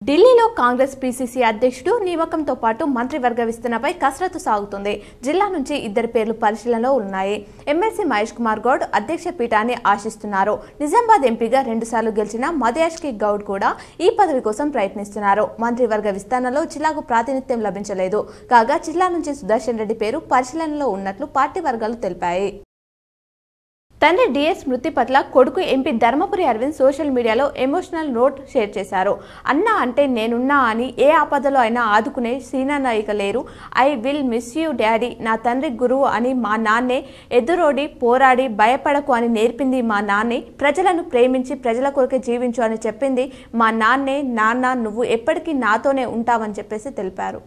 ఢిల్లీలో కాంగ్రెస్ పీసీసీ అధ్యక్షుడు నియామకంతో పాటు మంత్రివర్గ విస్తరణపై కసరత్తు సాగుతుంది. జిల్లా నుంచి ఇద్దరు పేర్లు పరిశీలనలో ఉన్నాయి. ఎమ్మెల్సీ మహేష్ కుమార్ గౌడ్ అధ్యక్ష పీఠాన్ని ఆశిస్తున్నారు. నిజామాబాద్ ఎంపీగా 2 సార్లు గెలిచిన మధుయాష్కి గౌడ్ కూడా ఈ పదవి కోసం ప్రయత్నిస్తున్నారు. మంత్రివర్గ విస్తరణలో జిల్లాకు ప్రాతినిధ్యం లభించలేదు. కాగా జిల్లా నుంచి సుదర్శన్ రెడ్డి పేరు పరిశీలనలో ఉన్నట్లు పార్టీ వర్గాలు తెలిపాయి. తండ్రి డిఎస్ మృతి పట్ల కొడుకు ఎంపీ ధర్మపురి అరవింద్ సోషల్ మీడియాలో ఎమోషనల్ నోట్ షేర్ చేశారు. అన్నా అంటే నేనున్నా అని ఏ ఆపదలో అయినా ఆదుకునే సీనానాయిక లేరు. I will miss you daddy. నా తండ్రి గురువు అని మా నాన్నే, ఎదురోడి పోరాడి భయపడకు అని నేర్పింది మా నాన్నే, ప్రజలను ప్రేమించి ప్రజల కొరకే జీవించు అని చెప్పింది మా నాన్నే. నాన్న నువ్వు ఎప్పటికీ నాతోనే ఉంటావని చెప్పేసి తెలిపారు.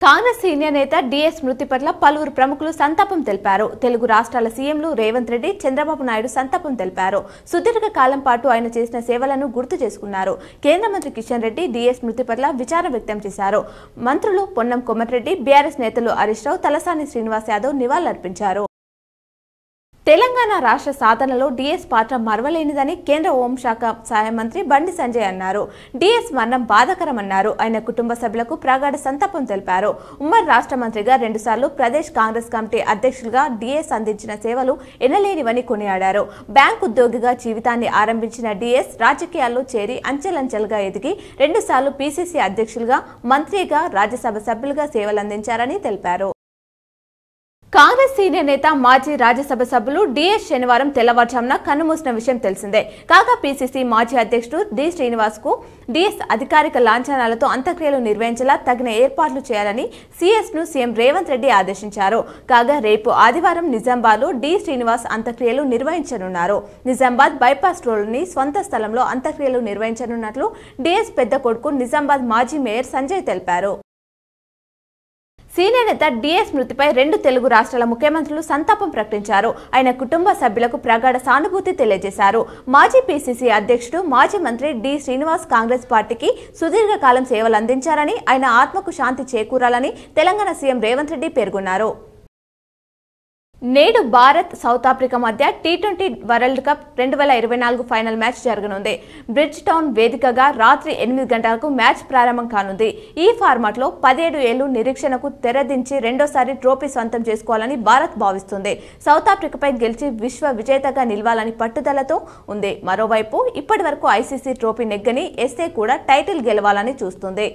కాంగ్రెస్ సీనియర్ నేత డిఎస్ మృతి పట్ల పలువురు ప్రముఖులు సంతాపం తెలిపారు. తెలుగు రాష్ట్రాల సీఎంలు రేవంత్ రెడ్డి, చంద్రబాబు నాయుడు సంతాపం తెలిపారు. సుదీర్ఘ కాలం పాటు ఆయన చేసిన సేవలను గుర్తు చేసుకున్నారు. కేంద్ర మంత్రి కిషన్ రెడ్డి డిఎస్ మృతి పట్ల విచారం వ్యక్తం చేశారు. మంత్రులు పొన్నం కోమటిరెడ్డి, బీఆర్ఎస్ నేతలు హరీష్ రావు, తలసాని శ్రీనివాస్ యాదవ్ నివాళులర్పించారు. తెలంగాణ రాష్ట్ర సాధనలో డిఎస్ పాత్ర మరవలేనిదని కేంద్ర హోంశాఖ సహాయ మంత్రి బండి సంజయ్ అన్నారు. డిఎస్ మరణం బాధాకరమన్నారు. ఆయన కుటుంబ సభ్యులకు ప్రగాఢ సంతాపం తెలిపారు. ఉమ్మడి రాష్ట్ర మంత్రిగా 2 సార్లు ప్రదేశ్ కాంగ్రెస్ కమిటీ అధ్యక్షులుగా డిఎస్ అందించిన సేవలు ఎనలేనివని కొనియాడారు. బ్యాంకు ఉద్యోగిగా జీవితాన్ని ఆరంభించిన డిఎస్ రాజకీయాల్లో చేరి అంచెలంచెలుగా ఎదిగి 2 సార్లు పీసీసీ అధ్యక్షులుగా, మంత్రిగా, రాజ్యసభ సభ్యులుగా సేవలందించారని తెలిపారు. కాంగ్రెస్ సీనియర్ నేత, మాజీ రాజ్యసభ సభ్యులు డిఎస్ శనివారం తెల్లవారుజామున కన్నుమూసిన విషయం తెలిసిందే. కాగా పీసీసీ మాజీ అధ్యక్షుడు డి శ్రీనివాస్ కు డిఎస్ అధికారిక లాంఛనాలతో అంత్యక్రియలు నిర్వహించేలా తగిన ఏర్పాట్లు చేయాలని సీఎస్ ను సీఎం రేవంత్ రెడ్డి ఆదేశించారు. కాగా రేపు ఆదివారం నిజామాబాద్ లో డి శ్రీనివాస్ అంత్యక్రియలు నిర్వహించనున్నారు. నిజామాబాద్ బైపాస్ రోడ్డుని స్వంత స్థలంలో అంత్యక్రియలు నిర్వహించనున్నట్లు డిఎస్ పెద్ద కొడుకు నిజామాబాద్ మాజీ మేయర్ సంజయ్ తెలిపారు. సీనియర్ నేత డిఎస్ మృతిపై 2 తెలుగు రాష్ట్రాల ముఖ్యమంత్రులు సంతాపం ప్రకటించారు. ఆయన కుటుంబ సభ్యులకు ప్రగాఢ సానుభూతి తెలియజేశారు. మాజీ పీసీసీ అధ్యక్షుడు, మాజీ మంత్రి డి శ్రీనివాస్ కాంగ్రెస్ పార్టీకి సుదీర్ఘకాలం సేవలు అందించారని, ఆయన ఆత్మకు శాంతి చేకూరాలని తెలంగాణ సీఎం రేవంత్ రెడ్డి పేర్కొన్నారు. నేడు భారత్, సౌత్ ఆఫ్రికా మధ్య T20 world cup 2024 final match జరగనుంది. బ్రిడ్జ్ టౌన్ వేదికగా రాత్రి 8 గంటలకు మ్యాచ్ ప్రారంభం కానుంది. ఈ ఫార్మాట్లో 17 ఏళ్లు నిరీక్షణకు తెరదించి రెండోసారి ట్రోఫీ సొంతం చేసుకోవాలని భారత్ భావిస్తుంది. సౌత్ ఆఫ్రికాపై గెలిచి విశ్వ విజేతగా నిలవాలని పట్టుదలతో ఉంది. మరోవైపు ఇప్పటి వరకు ఐసీసీ ట్రోఫీ నెగ్గని ఎస్ఏ కూడా టైటిల్ గెలవాలని చూస్తుంది.